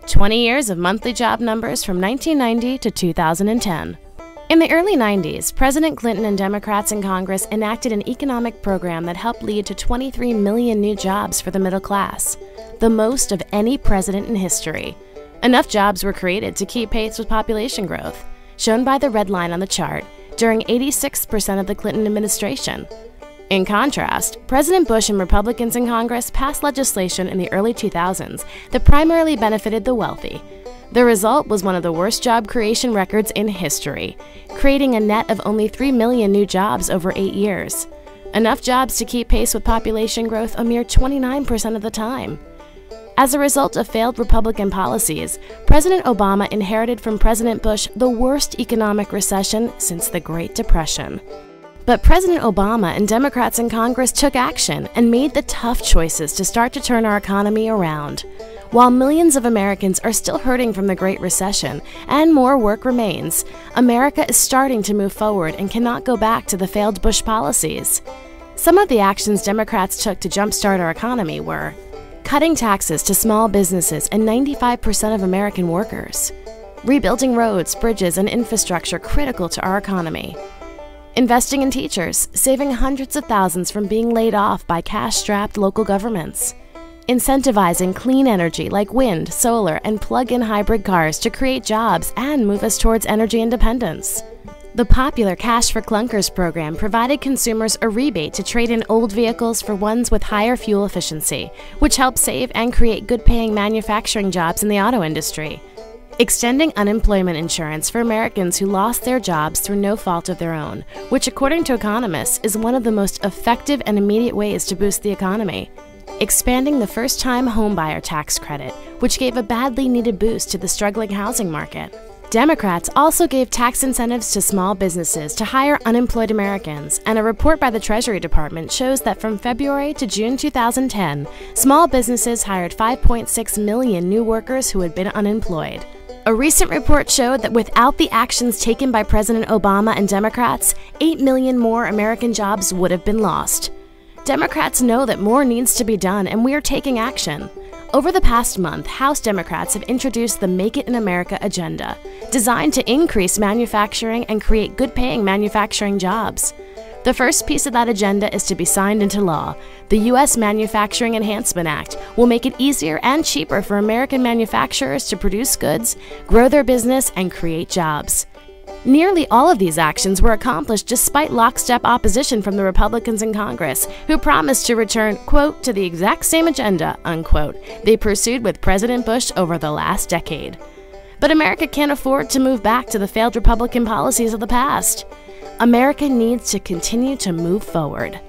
20 years of monthly job numbers from 1990 to 2010. In the early 90s, President Clinton and Democrats in Congress enacted an economic program that helped lead to 23 million new jobs for the middle class, the most of any president in history. Enough jobs were created to keep pace with population growth, shown by the red line on the chart, during 86% of the Clinton administration. In contrast, President Bush and Republicans in Congress passed legislation in the early 2000s that primarily benefited the wealthy. The result was one of the worst job creation records in history, creating a net of only 3 million new jobs over 8 years. Enough jobs to keep pace with population growth a mere 29% of the time. As a result of failed Republican policies, President Obama inherited from President Bush the worst economic recession since the Great Depression. But President Obama and Democrats in Congress took action and made the tough choices to start to turn our economy around. While millions of Americans are still hurting from the Great Recession and more work remains, America is starting to move forward and cannot go back to the failed Bush policies. Some of the actions Democrats took to jumpstart our economy were cutting taxes to small businesses and 95% of American workers, rebuilding roads, bridges, and infrastructure critical to our economy, investing in teachers, saving hundreds of thousands from being laid off by cash-strapped local governments, incentivizing clean energy like wind, solar, and plug-in hybrid cars to create jobs and move us towards energy independence. The popular Cash for Clunkers program provided consumers a rebate to trade in old vehicles for ones with higher fuel efficiency, which helped save and create good-paying manufacturing jobs in the auto industry. Extending unemployment insurance for Americans who lost their jobs through no fault of their own, which according to economists is one of the most effective and immediate ways to boost the economy. Expanding the first-time homebuyer tax credit, which gave a badly needed boost to the struggling housing market. Democrats also gave tax incentives to small businesses to hire unemployed Americans, and a report by the Treasury Department shows that from February to June 2010, small businesses hired 5.6 million new workers who had been unemployed. A recent report showed that without the actions taken by President Obama and Democrats, 8 million more American jobs would have been lost. Democrats know that more needs to be done, and we are taking action. Over the past month, House Democrats have introduced the Make It in America agenda, designed to increase manufacturing and create good-paying manufacturing jobs. The first piece of that agenda is to be signed into law. The U.S. Manufacturing Enhancement Act will make it easier and cheaper for American manufacturers to produce goods, grow their business, and create jobs. Nearly all of these actions were accomplished despite lockstep opposition from the Republicans in Congress, who promised to return, quote, to the exact same agenda, unquote, they pursued with President Bush over the last decade. But America can't afford to move back to the failed Republican policies of the past. America needs to continue to move forward.